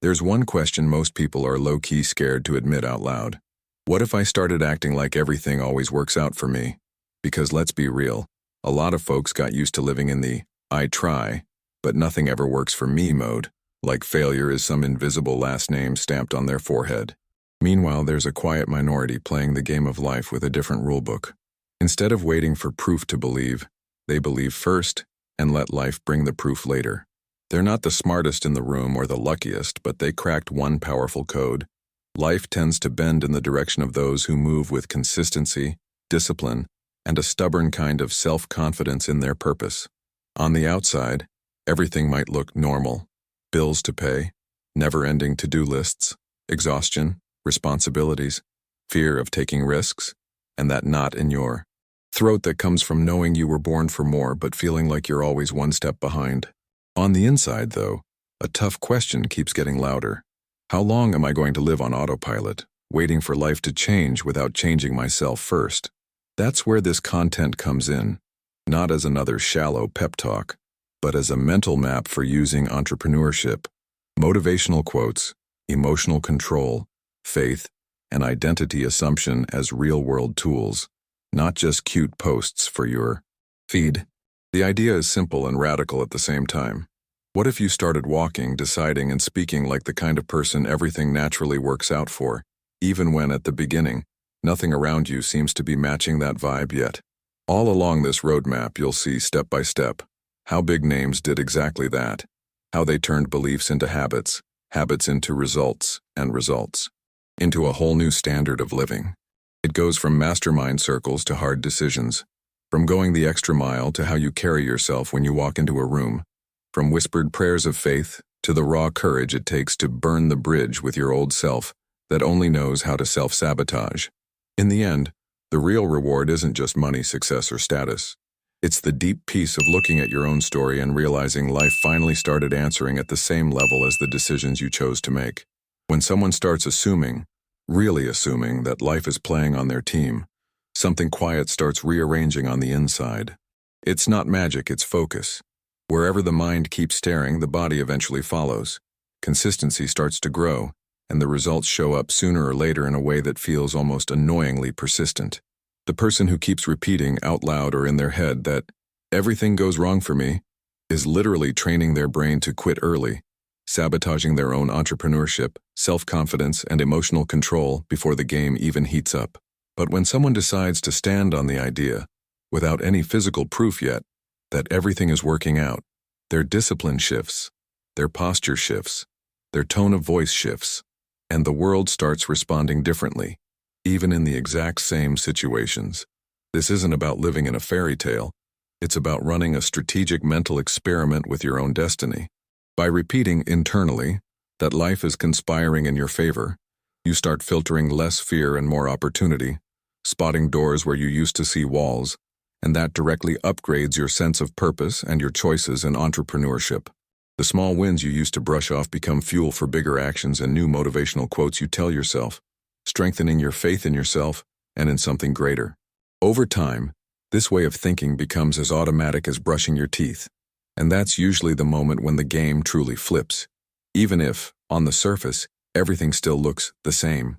There's one question most people are low-key scared to admit out loud. What if I started acting like everything always works out for me? Because let's be real, a lot of folks got used to living in the I try, but nothing ever works for me mode, like failure is some invisible last name stamped on their forehead. Meanwhile, there's a quiet minority playing the game of life with a different rulebook. Instead of waiting for proof to believe, they believe first and let life bring the proof later. They're not the smartest in the room or the luckiest, but they cracked one powerful code. Life tends to bend in the direction of those who move with consistency, discipline, and a stubborn kind of self-confidence in their purpose. On the outside, everything might look normal. Bills to pay, never-ending to-do lists, exhaustion, responsibilities, fear of taking risks, and that knot in your throat that comes from knowing you were born for more but feeling like you're always one step behind. On the inside, though, a tough question keeps getting louder. How long am I going to live on autopilot, waiting for life to change without changing myself first? That's where this content comes in, not as another shallow pep talk, but as a mental map for using entrepreneurship, motivational quotes, emotional control, faith, and identity assumption as real-world tools, not just cute posts for your feed. The idea is simple and radical at the same time. What if you started walking, deciding, and speaking like the kind of person everything naturally works out for, even when at the beginning, nothing around you seems to be matching that vibe yet? All along this roadmap, you'll see step by step how big names did exactly that, how they turned beliefs into habits, habits into results, and results into a whole new standard of living. It goes from mastermind circles to hard decisions, from going the extra mile to how you carry yourself when you walk into a room, from whispered prayers of faith to the raw courage it takes to burn the bridge with your old self that only knows how to self-sabotage. In the end, the real reward isn't just money, success, or status. It's the deep peace of looking at your own story and realizing life finally started answering at the same level as the decisions you chose to make. When someone starts assuming, really assuming, that life is playing on their team, something quiet starts rearranging on the inside. It's not magic, it's focus. Wherever the mind keeps staring, the body eventually follows. Consistency starts to grow, and the results show up sooner or later in a way that feels almost annoyingly persistent. The person who keeps repeating out loud or in their head that everything goes wrong for me is literally training their brain to quit early, sabotaging their own entrepreneurship, self-confidence, and emotional control before the game even heats up. But when someone decides to stand on the idea, without any physical proof yet, that everything is working out, their discipline shifts, their posture shifts, their tone of voice shifts, and the world starts responding differently, even in the exact same situations. This isn't about living in a fairy tale. It's about running a strategic mental experiment with your own destiny. By repeating internally that life is conspiring in your favor, you start filtering less fear and more opportunity, spotting doors where you used to see walls, and that directly upgrades your sense of purpose and your choices in entrepreneurship. The small wins you used to brush off become fuel for bigger actions and new motivational quotes you tell yourself, strengthening your faith in yourself and in something greater. Over time, this way of thinking becomes as automatic as brushing your teeth, and that's usually the moment when the game truly flips. Even if, on the surface, everything still looks the same.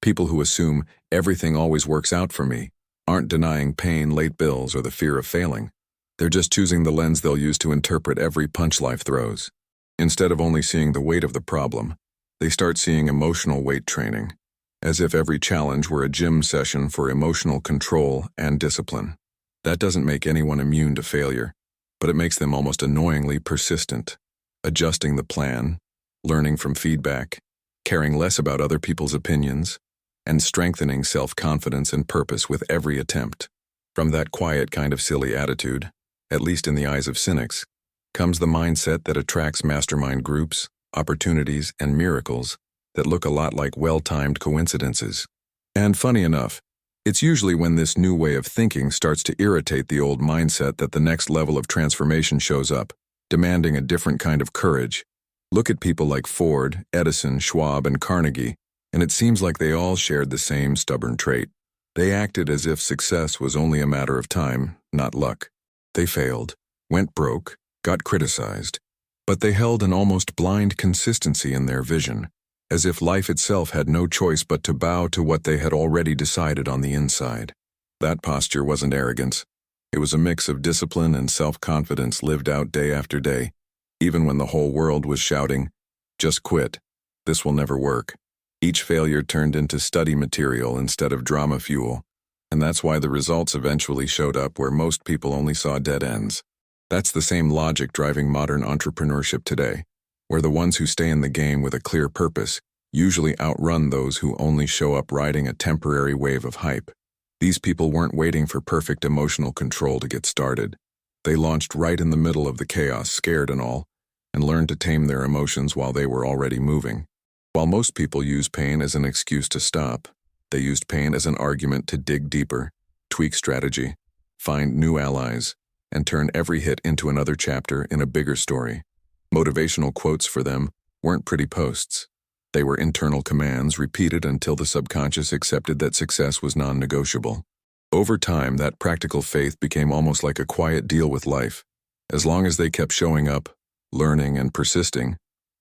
People who assume everything always works out for me aren't denying pain, late bills, or the fear of failing. They're just choosing the lens they'll use to interpret every punch life throws. Instead of only seeing the weight of the problem, they start seeing emotional weight training, as if every challenge were a gym session for emotional control and discipline. That doesn't make anyone immune to failure, but it makes them almost annoyingly persistent, adjusting the plan, learning from feedback, caring less about other people's opinions, and strengthening self-confidence and purpose with every attempt. From that quiet kind of silly attitude, at least in the eyes of cynics, comes the mindset that attracts mastermind groups, opportunities, and miracles that look a lot like well-timed coincidences. And funny enough, it's usually when this new way of thinking starts to irritate the old mindset that the next level of transformation shows up, demanding a different kind of courage. Look at people like Ford, Edison, Schwab, and Carnegie, and it seems like they all shared the same stubborn trait. They acted as if success was only a matter of time, not luck. They failed, went broke, got criticized, But they held an almost blind consistency in their vision, as if life itself had no choice but to bow to what they had already decided on the inside. That posture wasn't arrogance. It was a mix of discipline and self-confidence lived out day after day, even when the whole world was shouting, "Just quit. This will never work." Each failure turned into study material instead of drama fuel, and that's why the results eventually showed up where most people only saw dead ends. That's the same logic driving modern entrepreneurship today, where the ones who stay in the game with a clear purpose usually outrun those who only show up riding a temporary wave of hype. These people weren't waiting for perfect emotional control to get started. They launched right in the middle of the chaos, scared and all, and learned to tame their emotions while they were already moving. While most people use pain as an excuse to stop, they used pain as an argument to dig deeper, tweak strategy, find new allies, and turn every hit into another chapter in a bigger story. Motivational quotes for them weren't pretty posts. They were internal commands repeated until the subconscious accepted that success was non-negotiable. Over time, that practical faith became almost like a quiet deal with life. As long as they kept showing up, learning, and persisting,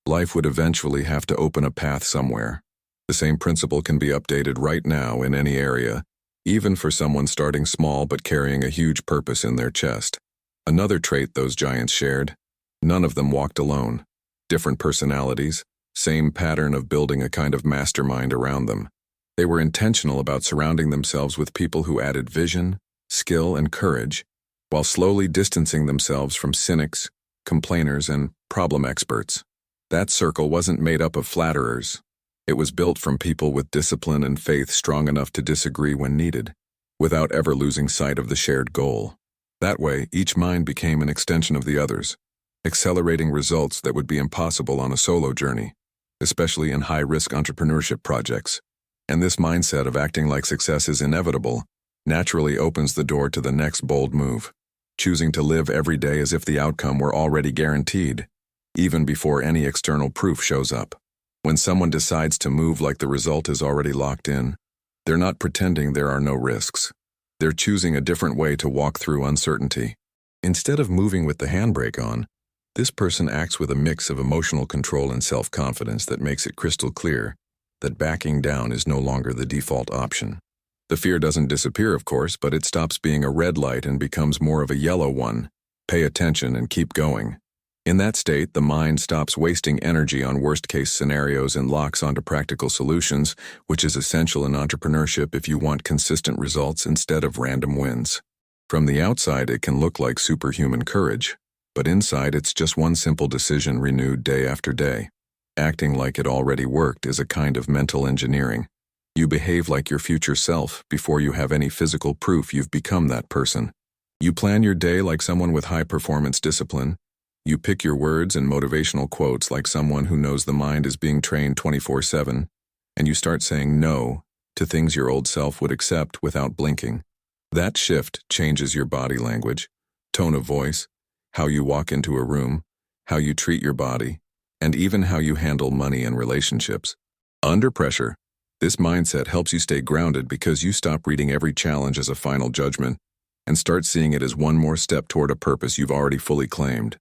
life would eventually have to open a path somewhere. The same principle can be updated right now in any area, even for someone starting small but carrying a huge purpose in their chest. Another trait those giants shared: none of them walked alone. Different personalities, same pattern of building a kind of mastermind around them. They were intentional about surrounding themselves with people who added vision, skill, and courage, while slowly distancing themselves from cynics, complainers, and problem experts. That circle wasn't made up of flatterers. It was built from people with discipline and faith strong enough to disagree when needed, without ever losing sight of the shared goal. That way, each mind became an extension of the others, accelerating results that would be impossible on a solo journey, especially in high-risk entrepreneurship projects. And this mindset of acting like success is inevitable naturally opens the door to the next bold move, choosing to live every day as if the outcome were already guaranteed, even before any external proof shows up. When someone decides to move like the result is already locked in, they're not pretending there are no risks. They're choosing a different way to walk through uncertainty. Instead of moving with the handbrake on, this person acts with a mix of emotional control and self-confidence that makes it crystal clear that backing down is no longer the default option. The fear doesn't disappear, of course, but it stops being a red light and becomes more of a yellow one. Pay attention and keep going. In that state, the mind stops wasting energy on worst-case scenarios and locks onto practical solutions, which is essential in entrepreneurship if you want consistent results instead of random wins. From the outside, it can look like superhuman courage, but inside it's just one simple decision renewed day after day. Acting like it already worked is a kind of mental engineering. You behave like your future self before you have any physical proof you've become that person. You plan your day like someone with high-performance discipline. You pick your words and motivational quotes like someone who knows the mind is being trained 24/7, and you start saying no to things your old self would accept without blinking. That shift changes your body language, tone of voice, how you walk into a room, how you treat your body, and even how you handle money and relationships. Under pressure, this mindset helps you stay grounded because you stop reading every challenge as a final judgment and start seeing it as one more step toward a purpose you've already fully claimed.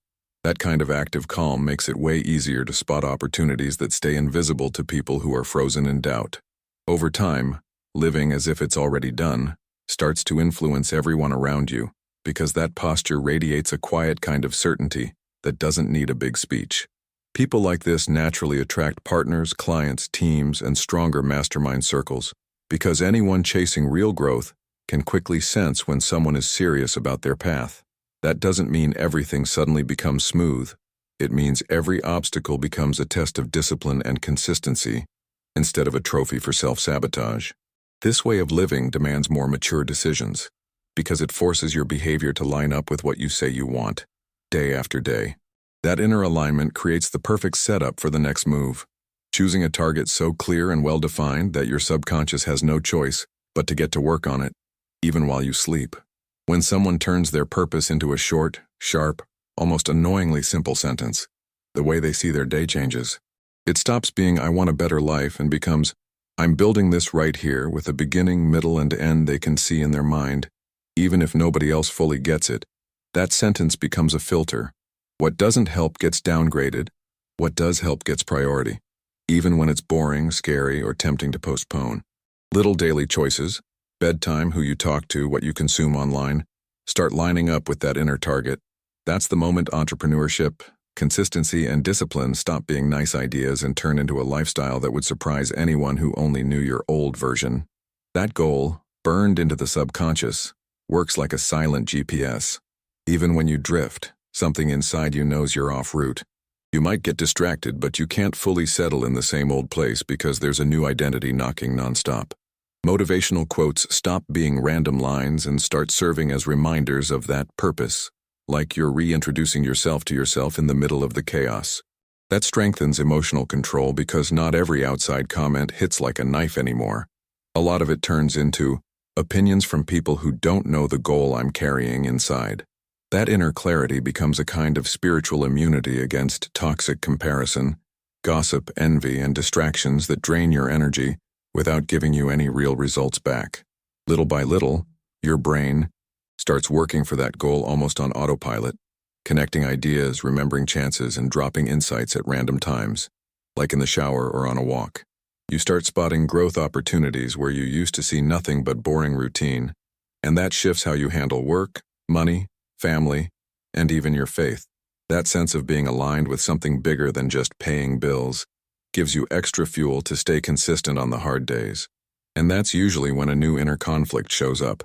That kind of active calm makes it way easier to spot opportunities that stay invisible to people who are frozen in doubt. Over time, living as if it's already done starts to influence everyone around you because that posture radiates a quiet kind of certainty that doesn't need a big speech. People like this naturally attract partners, clients, teams, and stronger mastermind circles because anyone chasing real growth can quickly sense when someone is serious about their path. That doesn't mean everything suddenly becomes smooth. It means every obstacle becomes a test of discipline and consistency instead of a trophy for self-sabotage. This way of living demands more mature decisions because it forces your behavior to line up with what you say you want, day after day. That inner alignment creates the perfect setup for the next move, choosing a target so clear and well-defined that your subconscious has no choice but to get to work on it, even while you sleep. When someone turns their purpose into a short, sharp, almost annoyingly simple sentence, the way they see their day changes. It stops being "I want a better life" and becomes "I'm building this right here" with a beginning, middle, and end they can see in their mind, even if nobody else fully gets it. That sentence becomes a filter. What doesn't help gets downgraded. What does help gets priority, even when it's boring, scary, or tempting to postpone. Little daily choices, bedtime, who you talk to, what you consume online, start lining up with that inner target. That's the moment entrepreneurship, consistency, and discipline stop being nice ideas and turn into a lifestyle that would surprise anyone who only knew your old version. That goal, burned into the subconscious, works like a silent GPS. Even when you drift, something inside you knows you're off route. You might get distracted, but you can't fully settle in the same old place because there's a new identity knocking nonstop. Motivational quotes stop being random lines and start serving as reminders of that purpose, like you're reintroducing yourself to yourself in the middle of the chaos. That strengthens emotional control because not every outside comment hits like a knife anymore. A lot of it turns into opinions from people who don't know the goal I'm carrying inside. That inner clarity becomes a kind of spiritual immunity against toxic comparison, gossip, envy, and distractions that drain your energy without giving you any real results back. Little by little, your brain starts working for that goal almost on autopilot, connecting ideas, remembering chances, and dropping insights at random times, like in the shower or on a walk. You start spotting growth opportunities where you used to see nothing but boring routine, and that shifts how you handle work, money, family, and even your faith. That sense of being aligned with something bigger than just paying bills gives you extra fuel to stay consistent on the hard days. And that's usually when a new inner conflict shows up.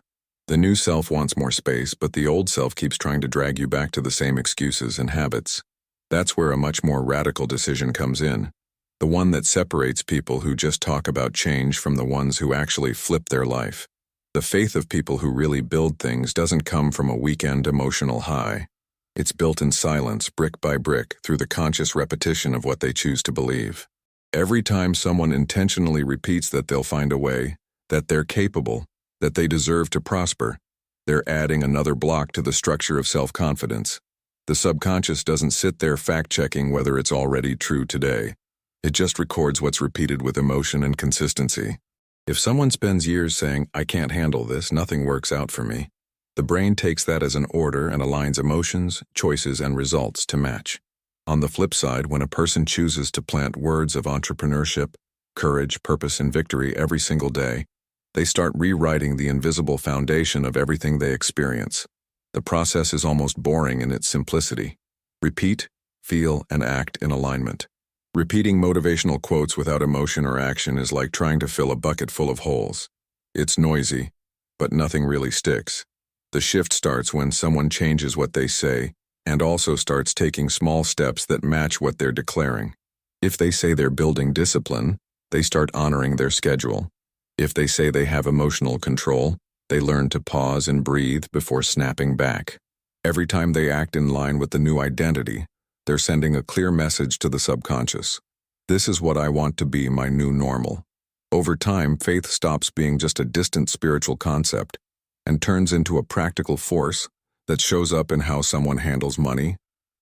The new self wants more space, but the old self keeps trying to drag you back to the same excuses and habits. That's where a much more radical decision comes in. The one that separates people who just talk about change from the ones who actually flip their life. The faith of people who really build things doesn't come from a weekend emotional high. It's built in silence, brick by brick, through the conscious repetition of what they choose to believe. Every time someone intentionally repeats that they'll find a way, that they're capable, that they deserve to prosper, they're adding another block to the structure of self-confidence. The subconscious doesn't sit there fact-checking whether it's already true today. It just records what's repeated with emotion and consistency. If someone spends years saying, "I can't handle this, nothing works out for me," the brain takes that as an order and aligns emotions, choices, and results to match. On the flip side, when a person chooses to plant words of entrepreneurship, courage, purpose, and victory every single day, they start rewriting the invisible foundation of everything they experience. The process is almost boring in its simplicity. Repeat, feel, and act in alignment. Repeating motivational quotes without emotion or action is like trying to fill a bucket full of holes. It's noisy, but nothing really sticks. The shift starts when someone changes what they say and also starts taking small steps that match what they're declaring. If they say they're building discipline, they start honoring their schedule. If they say they have emotional control, they learn to pause and breathe before snapping back. Every time they act in line with the new identity, they're sending a clear message to the subconscious. This is what I want to be, my new normal. Over time, faith stops being just a distant spiritual concept and turns into a practical force that shows up in how someone handles money,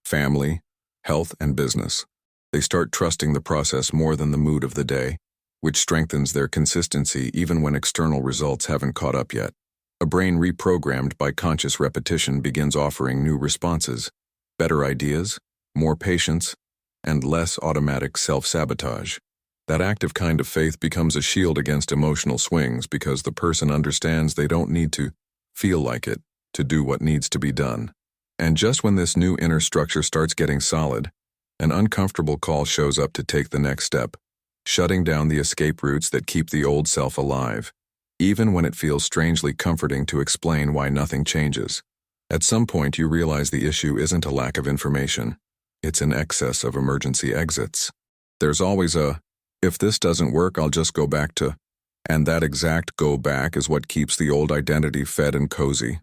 family, health, and business. They start trusting the process more than the mood of the day, which strengthens their consistency even when external results haven't caught up yet. A brain reprogrammed by conscious repetition begins offering new responses, better ideas, more patience, and less automatic self-sabotage. That active kind of faith becomes a shield against emotional swings because the person understands they don't need to feel like it to do what needs to be done. And just when this new inner structure starts getting solid, an uncomfortable call shows up to take the next step, shutting down the escape routes that keep the old self alive, even when it feels strangely comforting to explain why nothing changes. At some point, you realize the issue isn't a lack of information. It's an excess of emergency exits. There's always a, if this doesn't work, I'll just go back to, and that exact go back is what keeps the old identity fed and cozy.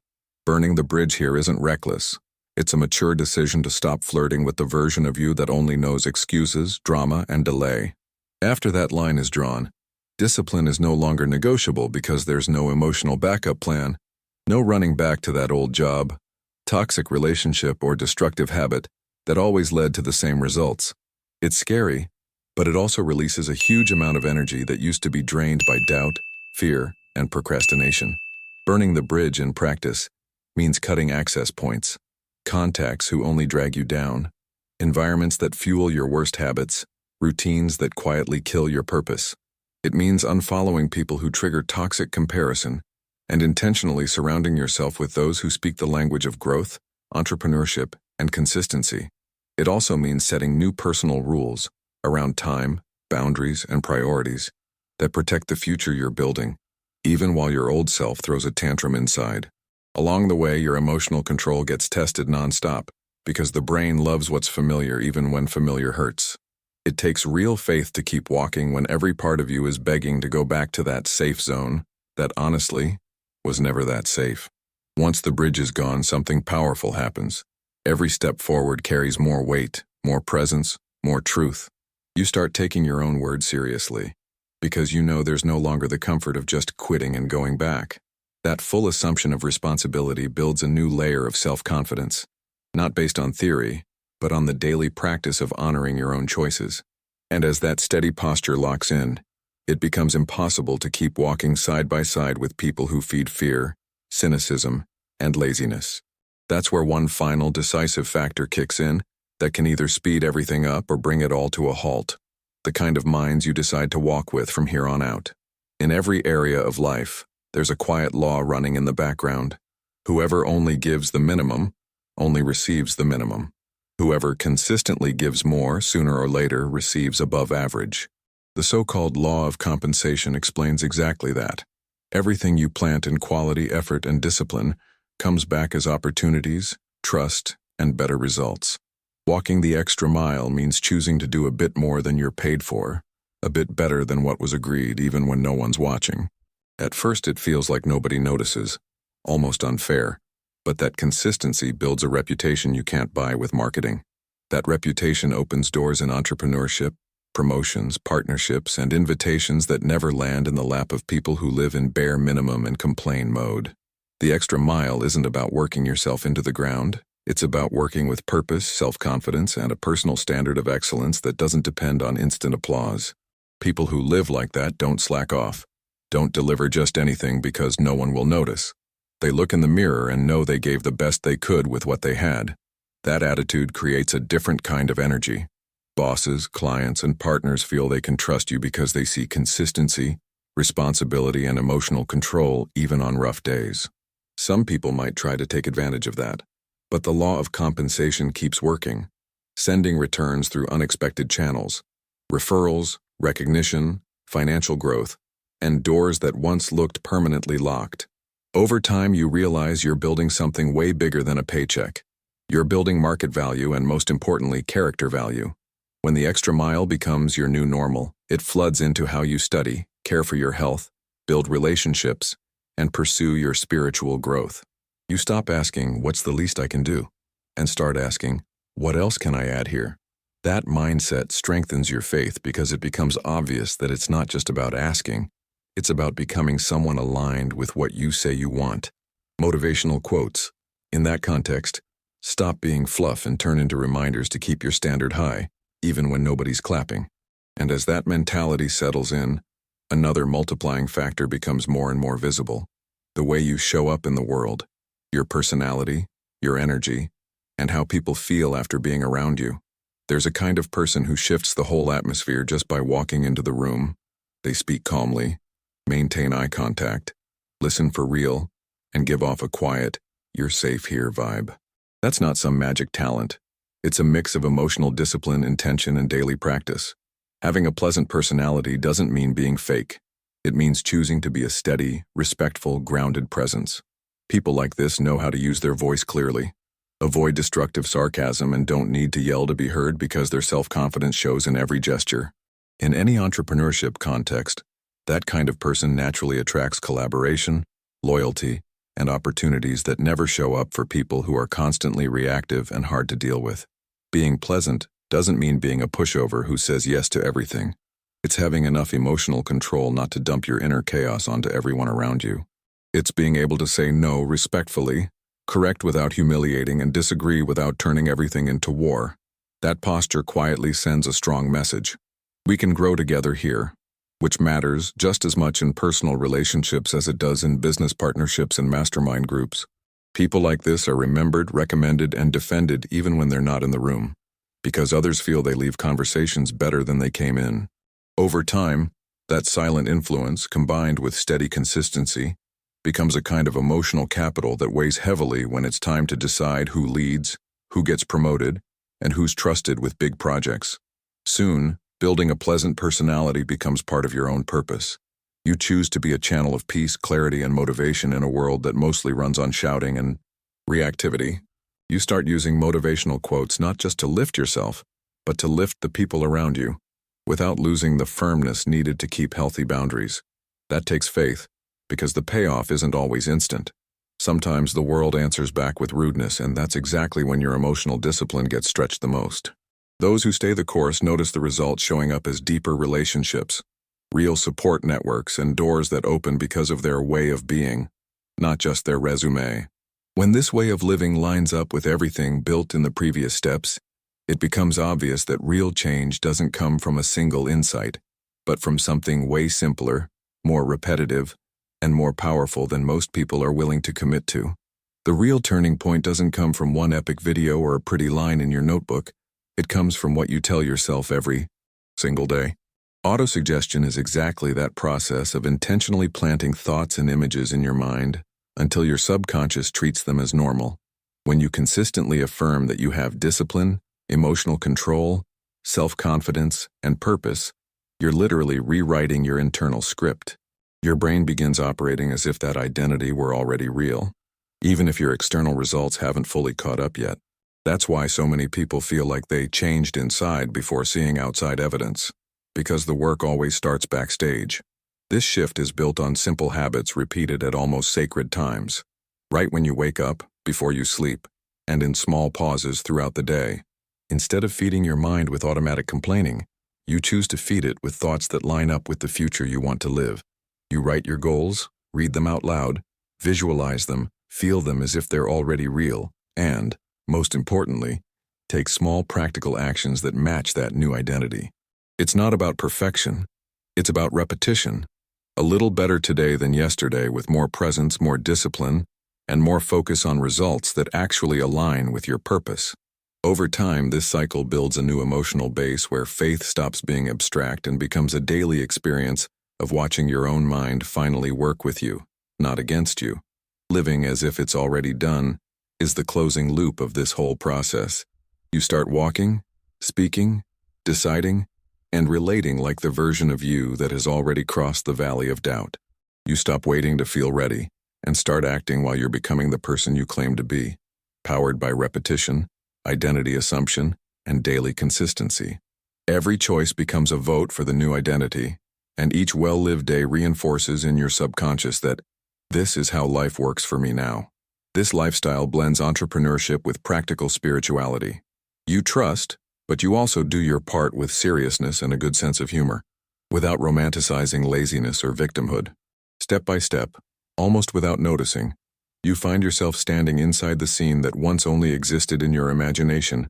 Burning the bridge here isn't reckless. It's a mature decision to stop flirting with the version of you that only knows excuses, drama, and delay. After that line is drawn, discipline is no longer negotiable because there's no emotional backup plan, no running back to that old job, toxic relationship, or destructive habit that always led to the same results. It's scary, but it also releases a huge amount of energy that used to be drained by doubt, fear, and procrastination. Burning the bridge in practice means cutting access points. contacts who only drag you down, environments that fuel your worst habits, routines that quietly kill your purpose. It means unfollowing people who trigger toxic comparison and intentionally surrounding yourself with those who speak the language of growth, entrepreneurship, and consistency. It also means setting new personal rules around time, boundaries, and priorities that protect the future you're building, even while your old self throws a tantrum inside. Along the way, your emotional control gets tested nonstop because the brain loves what's familiar even when familiar hurts. It takes real faith to keep walking when every part of you is begging to go back to that safe zone that honestly was never that safe. Once the bridge is gone, something powerful happens. Every step forward carries more weight, more presence, more truth. You start taking your own word seriously because you know there's no longer the comfort of just quitting and going back. That full assumption of responsibility builds a new layer of self-confidence, not based on theory, but on the daily practice of honoring your own choices. And as that steady posture locks in, it becomes impossible to keep walking side by side with people who feed fear, cynicism, and laziness. That's where one final decisive factor kicks in that can either speed everything up or bring it all to a halt. The kind of minds you decide to walk with from here on out. In every area of life, there's a quiet law running in the background. Whoever only gives the minimum, only receives the minimum. Whoever consistently gives more, sooner or later, receives above average. The so-called law of compensation explains exactly that. Everything you plant in quality, effort, and discipline comes back as opportunities, trust, and better results. Walking the extra mile means choosing to do a bit more than you're paid for, a bit better than what was agreed even when no one's watching. At first it feels like nobody notices, almost unfair, but that consistency builds a reputation you can't buy with marketing. That reputation opens doors in entrepreneurship, promotions, partnerships, and invitations that never land in the lap of people who live in bare minimum and complain mode. The extra mile isn't about working yourself into the ground. It's about working with purpose, self-confidence, and a personal standard of excellence that doesn't depend on instant applause. People who live like that don't slack off, don't deliver just anything because no one will notice. They look in the mirror and know they gave the best they could with what they had. That attitude creates a different kind of energy. Bosses, clients, and partners feel they can trust you because they see consistency, responsibility, and emotional control even on rough days. Some people might try to take advantage of that. But the law of compensation keeps working, sending returns through unexpected channels, referrals, recognition, financial growth, and doors that once looked permanently locked. Over time, you realize you're building something way bigger than a paycheck. You're building market value and, most importantly, character value. When the extra mile becomes your new normal, it floods into how you study, care for your health, build relationships, and pursue your spiritual growth. You stop asking, what's the least I can do? And start asking, what else can I add here? That mindset strengthens your faith because it becomes obvious that it's not just about asking, it's about becoming someone aligned with what you say you want. Motivational quotes. In that context, stop being fluff and turn into reminders to keep your standard high, even when nobody's clapping. And as that mentality settles in, another multiplying factor becomes more and more visible. The way you show up in the world. Your personality, your energy, and how people feel after being around you. There's a kind of person who shifts the whole atmosphere just by walking into the room. They speak calmly, maintain eye contact, listen for real, and give off a quiet, you're safe here vibe. That's not some magic talent. It's a mix of emotional discipline, intention, and daily practice. Having a pleasant personality doesn't mean being fake. It means choosing to be a steady, respectful, grounded presence. People like this know how to use their voice clearly, avoid destructive sarcasm, and don't need to yell to be heard because their self-confidence shows in every gesture. In any entrepreneurship context, that kind of person naturally attracts collaboration, loyalty, and opportunities that never show up for people who are constantly reactive and hard to deal with. Being pleasant doesn't mean being a pushover who says yes to everything. It's having enough emotional control not to dump your inner chaos onto everyone around you. It's being able to say no respectfully, correct without humiliating, and disagree without turning everything into war. That posture quietly sends a strong message. We can grow together here, which matters just as much in personal relationships as it does in business partnerships and mastermind groups. People like this are remembered, recommended, and defended even when they're not in the room, because others feel they leave conversations better than they came in. Over time, that silent influence, combined with steady consistency, becomes a kind of emotional capital that weighs heavily when it's time to decide who leads, who gets promoted, and who's trusted with big projects. Soon, building a pleasant personality becomes part of your own purpose. You choose to be a channel of peace, clarity, and motivation in a world that mostly runs on shouting and reactivity. You start using motivational quotes not just to lift yourself, but to lift the people around you, without losing the firmness needed to keep healthy boundaries. That takes faith, because the payoff isn't always instant. Sometimes the world answers back with rudeness, and that's exactly when your emotional discipline gets stretched the most. Those who stay the course notice the results showing up as deeper relationships, real support networks, and doors that open because of their way of being, not just their resume. When this way of living lines up with everything built in the previous steps, it becomes obvious that real change doesn't come from a single insight, but from something way simpler, more repetitive, and more powerful than most people are willing to commit to. The real turning point doesn't come from one epic video or a pretty line in your notebook. It comes from what you tell yourself every single day. Autosuggestion is exactly that process of intentionally planting thoughts and images in your mind until your subconscious treats them as normal. When you consistently affirm that you have discipline, emotional control, self-confidence, and purpose, you're literally rewriting your internal script. Your brain begins operating as if that identity were already real, even if your external results haven't fully caught up yet. That's why so many people feel like they changed inside before seeing outside evidence, because the work always starts backstage. This shift is built on simple habits repeated at almost sacred times, right when you wake up, before you sleep, and in small pauses throughout the day. Instead of feeding your mind with automatic complaining, you choose to feed it with thoughts that line up with the future you want to live. You write your goals, read them out loud, visualize them, feel them as if they're already real, and, most importantly, take small practical actions that match that new identity. It's not about perfection, it's about repetition. A little better today than yesterday, with more presence, more discipline, and more focus on results that actually align with your purpose. Over time, this cycle builds a new emotional base where faith stops being abstract and becomes a daily experience of watching your own mind finally work with you, not against you. Living as if it's already done is the closing loop of this whole process. You start walking, speaking, deciding, and relating like the version of you that has already crossed the valley of doubt. You stop waiting to feel ready and start acting while you're becoming the person you claim to be, powered by repetition, identity assumption, and daily consistency. Every choice becomes a vote for the new identity, and each well-lived day reinforces in your subconscious that this is how life works for me now. This lifestyle blends entrepreneurship with practical spirituality. You trust, but you also do your part with seriousness and a good sense of humor, without romanticizing laziness or victimhood. Step by step, almost without noticing, you find yourself standing inside the scene that once only existed in your imagination,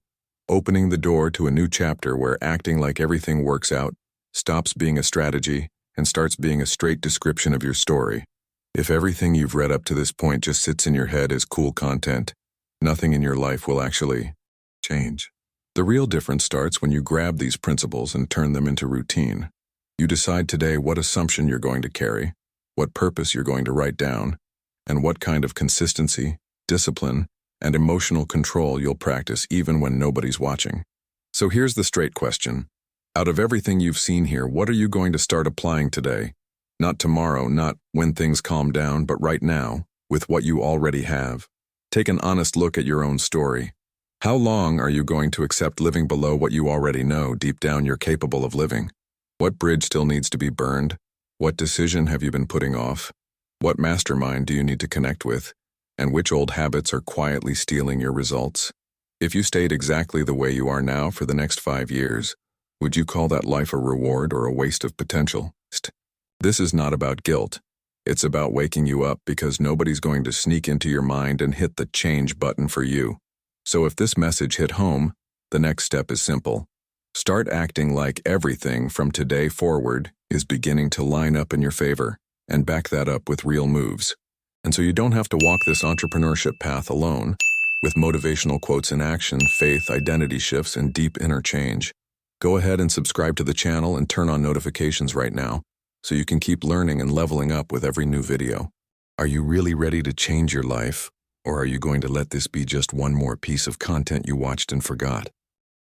opening the door to a new chapter where acting like everything works out stops being a strategy and starts being a straight description of your story. If everything you've read up to this point just sits in your head as cool content, nothing in your life will actually change. The real difference starts when you grab these principles and turn them into routine. You decide today what assumption you're going to carry, what purpose you're going to write down, and what kind of consistency, discipline, and emotional control you'll practice even when nobody's watching. So here's the straight question. Out of everything you've seen here, what are you going to start applying today? Not tomorrow, not when things calm down, but right now, with what you already have. Take an honest look at your own story. How long are you going to accept living below what you already know deep down you're capable of living? What bridge still needs to be burned? What decision have you been putting off? What mastermind do you need to connect with? And which old habits are quietly stealing your results? If you stayed exactly the way you are now for the next 5 years, would you call that life a reward or a waste of potential? This is not about guilt. It's about waking you up because nobody's going to sneak into your mind and hit the change button for you. So if this message hit home, the next step is simple. Start acting like everything from today forward is beginning to line up in your favor, and back that up with real moves. And so you don't have to walk this entrepreneurship path alone. With motivational quotes in action, faith, identity shifts, and deep inner change. Go ahead and subscribe to the channel and turn on notifications right now so you can keep learning and leveling up with every new video. Are you really ready to change your life? Or are you going to let this be just one more piece of content you watched and forgot?